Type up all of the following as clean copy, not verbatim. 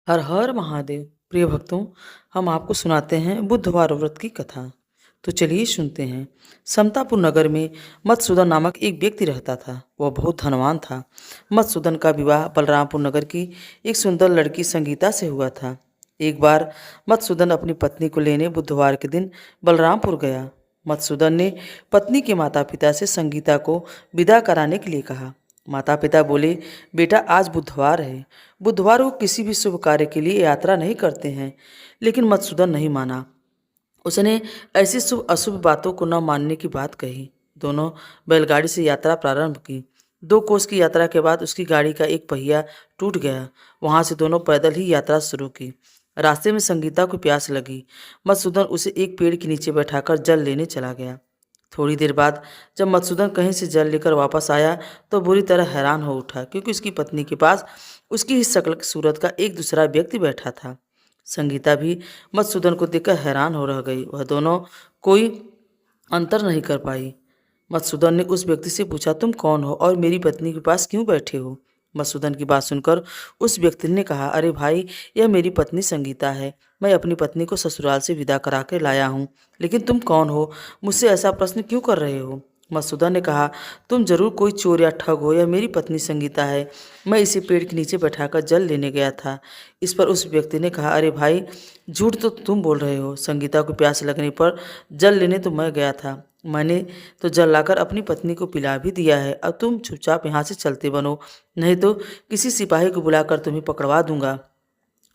हर हर महादेव। प्रिय भक्तों, हम आपको सुनाते हैं बुधवार व्रत की कथा। तो चलिए सुनते हैं। समतापुर नगर में मधुसूदन नामक एक व्यक्ति रहता था। वह बहुत धनवान था। मधुसूदन का विवाह बलरामपुर नगर की एक सुंदर लड़की संगीता से हुआ था। एक बार मधुसूदन अपनी पत्नी को लेने बुधवार के दिन बलरामपुर गया। मधुसूदन ने पत्नी के माता पिता से संगीता को विदा कराने के लिए कहा। माता पिता बोले, बेटा आज बुधवार है, बुधवार को किसी भी शुभ कार्य के लिए यात्रा नहीं करते हैं। लेकिन मधुसूदन नहीं माना। उसने ऐसी शुभ अशुभ बातों को न मानने की बात कही। दोनों बैलगाड़ी से यात्रा प्रारंभ की। 2 कोस की यात्रा के बाद उसकी गाड़ी का एक पहिया टूट गया। वहां से दोनों पैदल ही यात्रा शुरू की। रास्ते में संगीता को प्यास लगी। मधुसूदन उसे एक पेड़ के नीचे बैठाकर जल लेने चला गया। थोड़ी देर बाद जब मधुसूदन कहीं से जल लेकर वापस आया तो बुरी तरह हैरान हो उठा, क्योंकि उसकी पत्नी के पास उसकी ही शक्ल की सूरत का एक दूसरा व्यक्ति बैठा था। संगीता भी मधुसूदन को देखकर हैरान हो रह गई। वह दोनों कोई अंतर नहीं कर पाई। मधुसूदन ने उस व्यक्ति से पूछा, तुम कौन हो और मेरी पत्नी के पास क्यों बैठे हो? मधुसूदन की बात सुनकर उस व्यक्ति ने कहा, अरे भाई, यह मेरी पत्नी संगीता है। मैं अपनी पत्नी को ससुराल से विदा करा के लाया हूँ। लेकिन तुम कौन हो? मुझसे ऐसा प्रश्न क्यों कर रहे हो? मधुसूदन ने कहा, तुम जरूर कोई चोर या ठग हो। यह मेरी पत्नी संगीता है। मैं इसे पेड़ के नीचे बैठाकर जल लेने गया था। इस पर उस व्यक्ति ने कहा, अरे भाई, झूठ तो तुम बोल रहे हो। संगीता को प्यास लगने पर जल लेने तो मैं गया था। मैंने तो जल लाकर अपनी पत्नी को पिला भी दिया है। अब तुम चुपचाप यहाँ से चलते बनो, नहीं तो किसी सिपाही को बुलाकर तुम्हें पकड़वा दूंगा।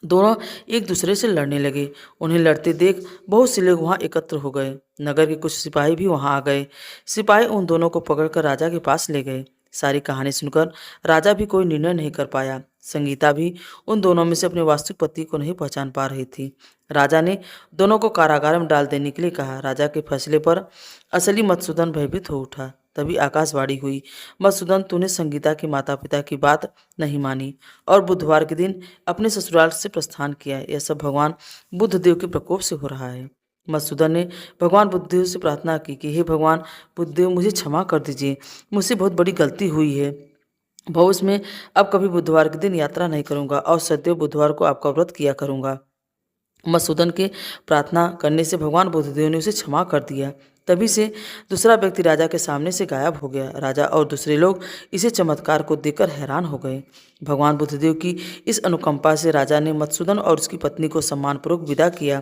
दोनों एक दूसरे से लड़ने लगे। उन्हें लड़ते देख बहुत से लोग वहां एकत्र हो गए। नगर के कुछ सिपाही भी वहां आ गए। सिपाही उन दोनों को पकड़कर राजा के पास ले गए। सारी कहानी सुनकर राजा भी कोई निर्णय नहीं कर पाया। संगीता भी उन दोनों में से अपने वास्तविक पति को नहीं पहचान पा रही थी। राजा ने दोनों को कारागार में डाल देने के लिए कहा। राजा के फैसले पर असली मधुसूदन भयभीत हो उठा। तभी आकाशवाणी हुई, मधुसूदन, तूने संगीता के माता पिता की बात नहीं मानी और बुधवार के दिन अपने ससुराल से प्रस्थान किया। यह सब भगवान बुद्धदेव के प्रकोप से हो रहा है। मधुसूदन ने भगवान बुद्धदेव से प्रार्थना की कि हे भगवान बुद्धदेव, मुझे क्षमा कर दीजिए। मुझसे बहुत बड़ी गलती हुई है। भविष्य में अब कभी बुधवार के दिन यात्रा नहीं करूंगा और सदैव बुधवार को आपका व्रत किया करूंगा। मधुसूदन के प्रार्थना करने से भगवान बुद्धदेव ने उसे क्षमा कर दिया। तभी से दूसरा व्यक्ति राजा के सामने से गायब हो गया। राजा और दूसरे लोग इसे चमत्कार को देखकर हैरान हो गए। भगवान बुद्धदेव की इस अनुकंपा से राजा ने मधुसूदन और उसकी पत्नी को सम्मानपूर्वक विदा किया।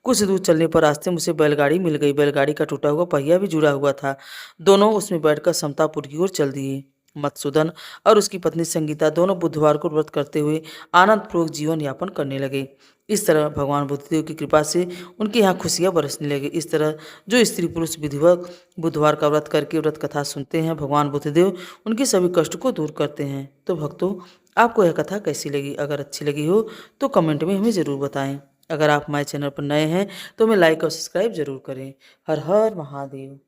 कुछ दूर चलने पर रास्ते में उसे बैलगाड़ी मिल गई। बैलगाड़ी का टूटा हुआ पहिया भी जुड़ा हुआ था। दोनों उसमें बैठकर समतापुर की ओर चल दिए। मधुसूदन और उसकी पत्नी संगीता दोनों बुधवार को व्रत करते हुए आनंदपूर्वक जीवन यापन करने लगे। इस तरह भगवान बुद्धदेव की कृपा से उनके यहाँ खुशियाँ बरसने लगी। इस तरह जो स्त्री पुरुष विधिवत बुधवार का व्रत करके व्रत कथा सुनते हैं, भगवान बुद्धदेव उनके सभी कष्ट को दूर करते हैं। तो भक्तों, आपको यह कथा कैसी लगी? अगर अच्छी लगी हो तो कमेंट में हमें ज़रूर बताएं। अगर आप हमारे चैनल पर नए हैं तो हमें लाइक और सब्सक्राइब जरूर करें। हर हर महादेव।